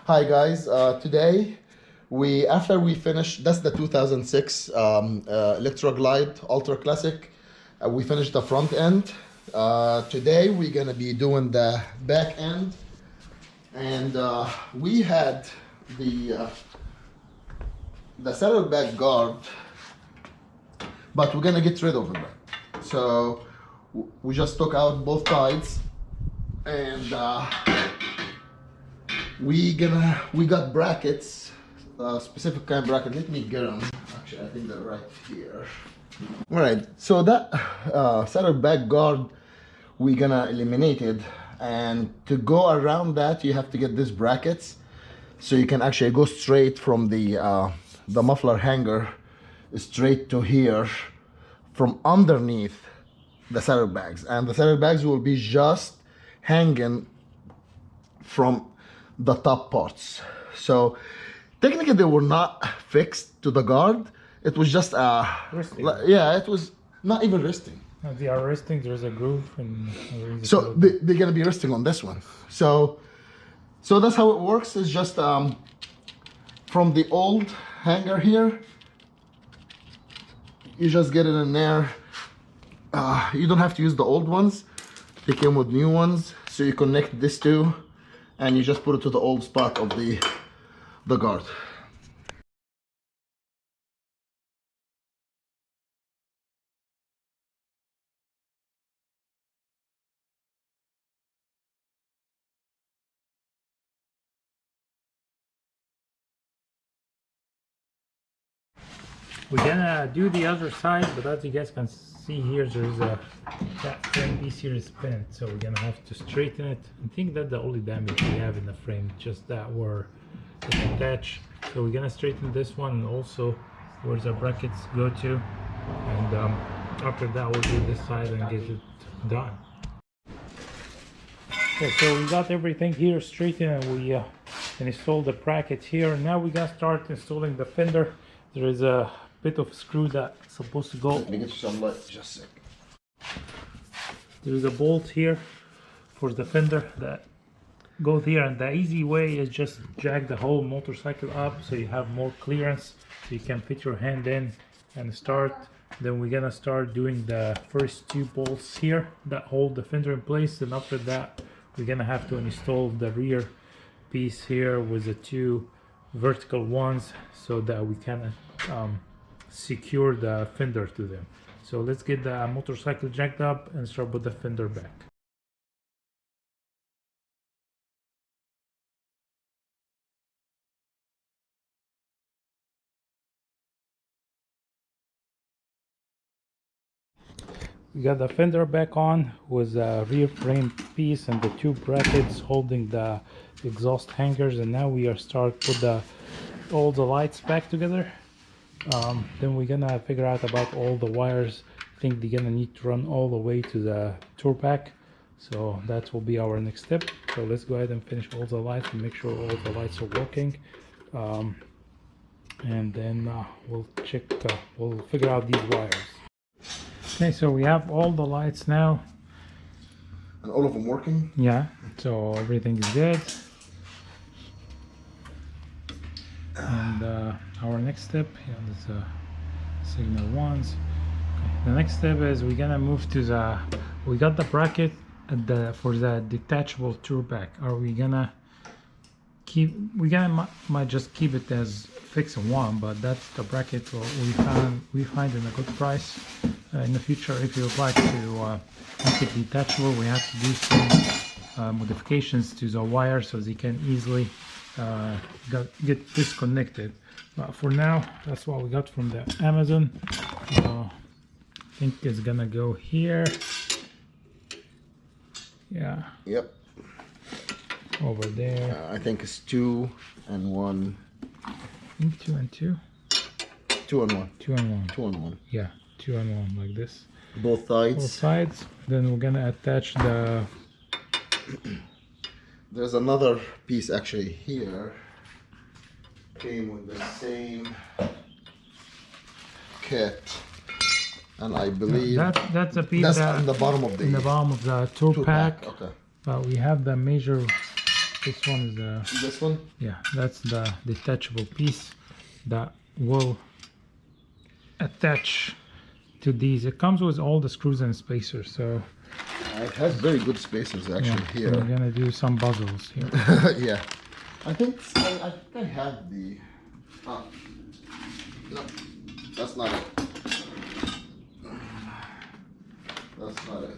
Hi guys, today after we finished, that's the 2006 Electra Glide Ultra Classic. We finished the front end. Today we're gonna be doing the back end, and we had the saddlebag guard, but we're gonna get rid of it. So we just took out both sides, and we got brackets, specific kind of bracket. Let me get them. Actually, I think they're right here. All right, so that saddlebag guard we're gonna eliminate it, and to go around that you have to get these brackets so you can actually go straight from the muffler hanger straight to here from underneath the saddlebags, and the saddlebags will be just hanging from the top parts. So technically they were not fixed to the guard. It was just yeah, it was not even resting. No, they are resting. There's a groove, and so they're gonna be resting on this one. So that's how it works. It's just from the old hanger here, you just get it in there. You don't have to use the old ones. They came with new ones, so you connect this two and you just put it to the old spot of the guard. We're gonna do the other side, but as you guys can see here, there's that frame piece here is bent, so we're gonna have to straighten it. I think that's the only damage we have in the frame, just that where it's attached. So we're gonna straighten this one, and also where the brackets go to, and after that we'll do this side and get it done. Okay, so we got everything here straightened, and we installed the brackets here. Now we gotta start installing the fender. There is a bit of screw that's supposed to go. Let me get you some light, just a sec. There is a bolt here for the fender that goes here, and the easy way is just jack the whole motorcycle up so you have more clearance, so you can fit your hand in and start. Then we're gonna start doing the first two bolts here that hold the fender in place, and after that we're gonna have to install the rear piece here with the two vertical ones so that we can secure the fender to them. So let's get the motorcycle jacked up and start with the fender back. We got the fender back on with a rear frame piece and the two brackets holding the exhaust hangers, and now we are start put all the lights back together. Then we're gonna figure out about all the wires. I think they're gonna need to run all the way to the tour pack, so that will be our next step. So let's go ahead and finish all the lights and make sure all the lights are working, and then we'll check, we'll figure out these wires. Okay, so we have all the lights now, And all of them working? yeah, so everything is good. And our next step, yeah, that's signal ones. Okay. The next step is we're gonna move to the, we got the bracket at for the detachable tour back. Are we gonna keep, we're gonna might just keep it as fixed one, but that's the bracket we find in a good price. In the future, if you would like to make it detachable, we have to do some modifications to the wire so they can easily get disconnected. But for now, that's what we got from the Amazon. I think it's gonna go here. Yeah. Yep. Over there. I think it's 2 and 1. I think 2 and 2. 2 and 1. 2 and 1. 2 and 1. Yeah, 2 and 1 like this. Both sides. Both sides. Then we're gonna attach the. There's another piece actually here. Came with the same kit, and I believe that's a piece that's that in the bottom of the tour pack. Okay. But we have the major This one is the, This one? yeah, that's the detachable piece that will attach to these. It comes with all the screws and spacers, so It has very good spacers actually yeah, here. we're gonna do some puzzles here. Yeah. I think I have the. Oh. No, that's not it. That's not it.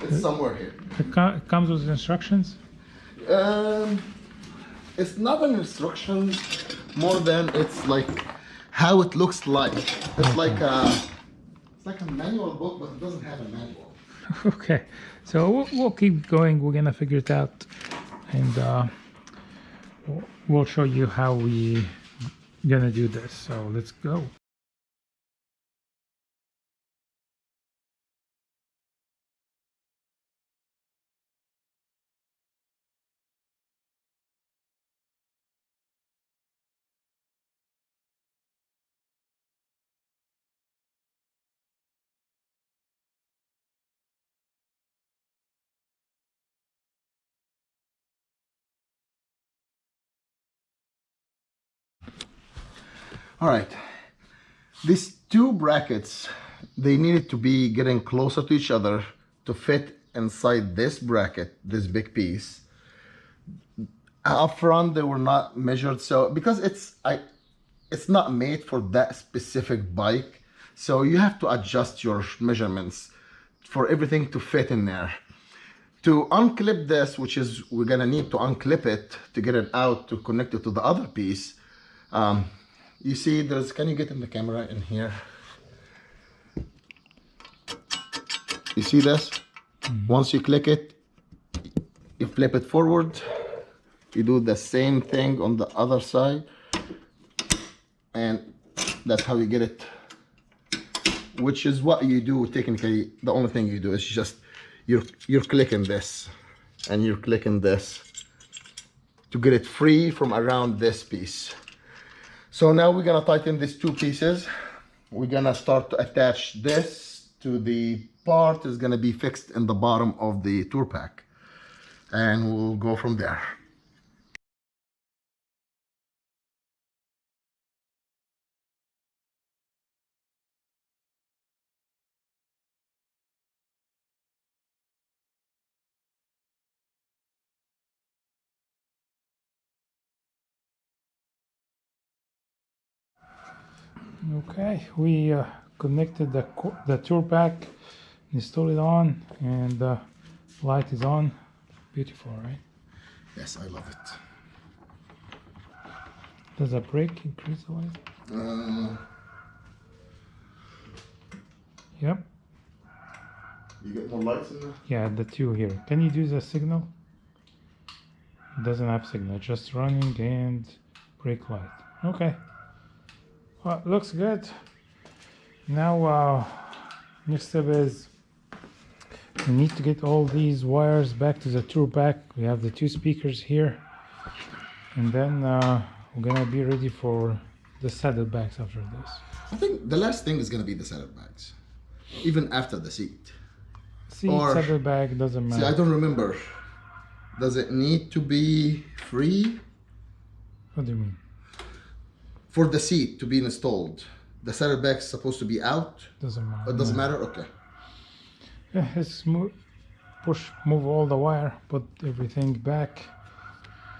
It's somewhere here. It comes with instructions. It's not an instruction, more than it's like how it looks like. It's like a manual book, but it doesn't have a manual. Okay, so we'll keep going. We're gonna figure it out, and we'll show you how we gonna do this. So let's go. All right, these two brackets, they needed to be getting closer to each other to fit inside this bracket, this big piece. Up front, they were not measured, so because it's not made for that specific bike, so you have to adjust your measurements for everything to fit in there. To unclip this, which is we're gonna need to unclip it to get it out to connect it to the other piece. You see, there's. Can you get in the camera in here? You see this? Once you click it, you flip it forward. You do the same thing on the other side, and that's how you get it. Which is what you do technically. The only thing you do is just you're clicking this, and you're clicking this to get it free from around this piece. So now we're gonna tighten these two pieces. We're gonna start to attach this to the part is gonna be fixed in the bottom of the tour pack, and we'll go from there. Okay, we connected the tour pack, installed it on, and the light is on. Beautiful, right? Yes, I love it. Does a brake increase the light? Yep. You get more lights in there? Yeah, the two here. Can you do the signal? It doesn't have signal, just running and brake light. Okay. Well, looks good. Now, next step is we need to get all these wires back to the tour pack. We have the two speakers here, and then we're gonna be ready for the saddlebags after this. I think the last thing is gonna be the saddlebags, even after the seat. Seat, Or- saddlebag, doesn't matter. See, I don't remember. Does it need to be free? What do you mean? For the seat to be installed, the saddlebag's supposed to be out? Doesn't matter. It doesn't matter? Okay. Yeah, let's move all the wire, put everything back,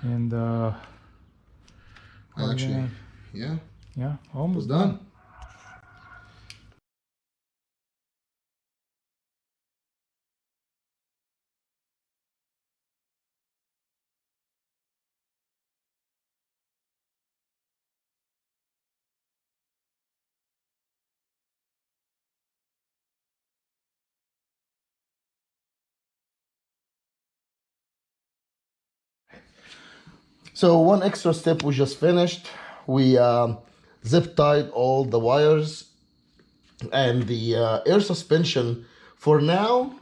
and Actually, yeah, yeah, it's almost done. So one extra step we just finished. We zip tied all the wires and the air suspension. For now,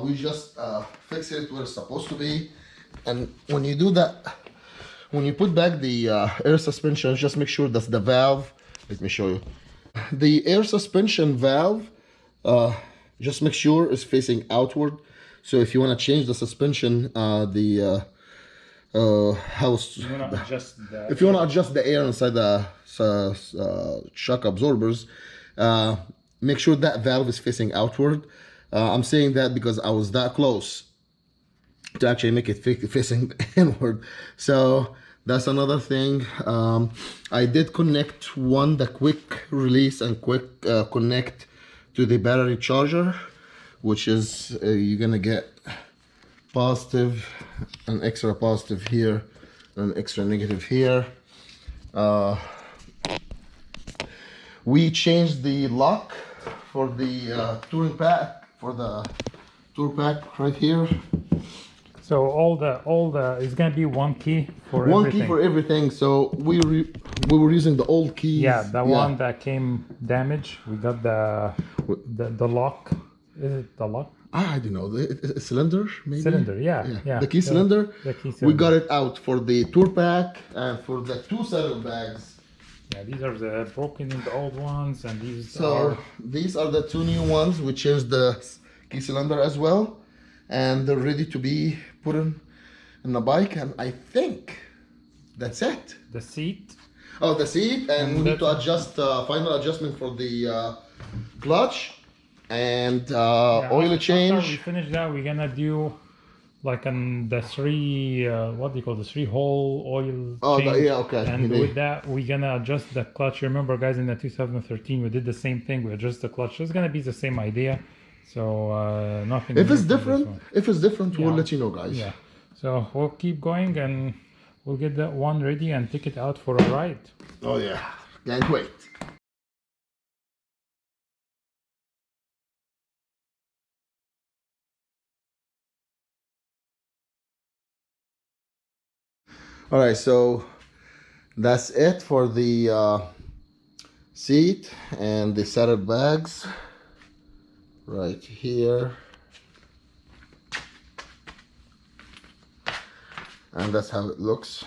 we just fix it where it's supposed to be. And when you do that, when you put back the air suspension, just make sure that's the valve. Let me show you. The air suspension valve, just make sure it's facing outward. So if you want to change the suspension, house. You want to adjust the... If you want to adjust the air inside the shock absorbers, make sure that valve is facing outward. I'm saying that because I was that close to actually make it facing inward. So that's another thing. I did connect the quick release and quick connect to the battery charger, which is you're gonna get positive, an extra positive here, an extra negative here. We changed the lock for the touring pack, for the tour pack right here. So all the it's gonna be one key for one everything. key for everything. So we were using the old keys. Yeah, the one that came damaged. We got the lock. Is it the lock? I don't know, the cylinder maybe. Cylinder, yeah. The key cylinder. The key cylinder. We got it out for the tour pack and for the 2 saddlebags. Yeah, these are the broken in the old ones, and these these are the 2 new ones. We changed the key cylinder as well, and they're ready to be put in the bike. And I think that's it. The seat. Oh, the seat, and we need to adjust final adjustment for the clutch and oil change. After we finish that, we're gonna do like the 3 what do you call the 3-hole oil change. Yeah, okay. And with that, we're gonna adjust the clutch. Remember, guys, in the 2013 we did the same thing. We adjust the clutch. So it's gonna be the same idea. So nothing. If it's different, we'll let you know, guys. Yeah. So we'll keep going and we'll get that one ready and take it out for a ride. Oh yeah, can't wait. All right, so that's it for the seat and the saddlebags right here. And that's how it looks.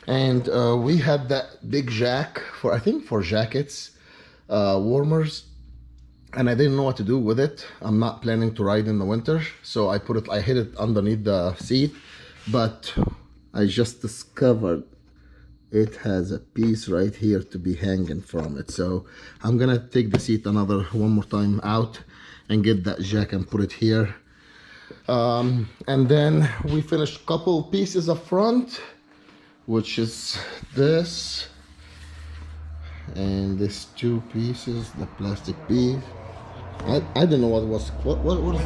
And we had that big jack for, I think, for jackets, warmers, and I didn't know what to do with it. I'm not planning to ride in the winter, so I hid it underneath the seat, but I just discovered it has a piece right here to be hanging from it. So I'm gonna take the seat one more time out and get that jack and put it here. And then we finished a couple pieces up front, which is this and this 2 pieces, the plastic piece. I don't know what was what is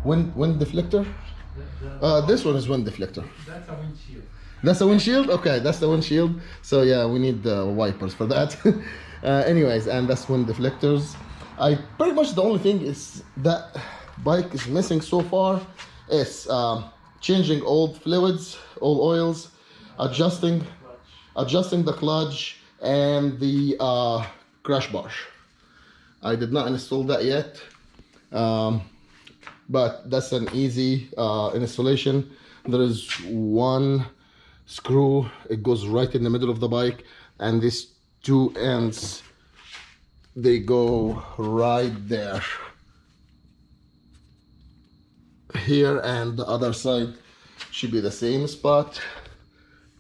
wind deflector. This one is wind deflector. That's a windshield. That's a windshield? Okay, that's the windshield. So yeah, we need wipers for that. Anyways, and that's wind deflectors. Pretty much the only thing is that bike is missing so far is changing old fluids, old oils, adjusting the clutch and the crash bar. I did not install that yet, but that's an easy installation. There is one screw, it goes right in the middle of the bike, and these 2 ends, they go right there. Here, and the other side should be the same spot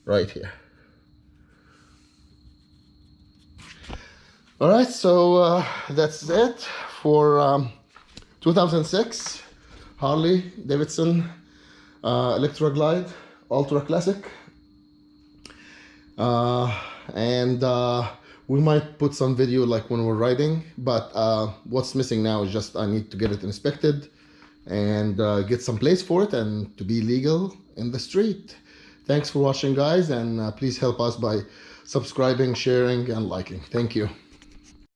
right here. All right, so that's it for 2006 Harley Davidson Electra Glide Ultra Classic. And we might put some video like when we're riding, but what's missing now is just I need to get it inspected and get some place for it and to be legal in the street. Thanks for watching, guys, and please help us by subscribing, sharing, and liking. Thank you.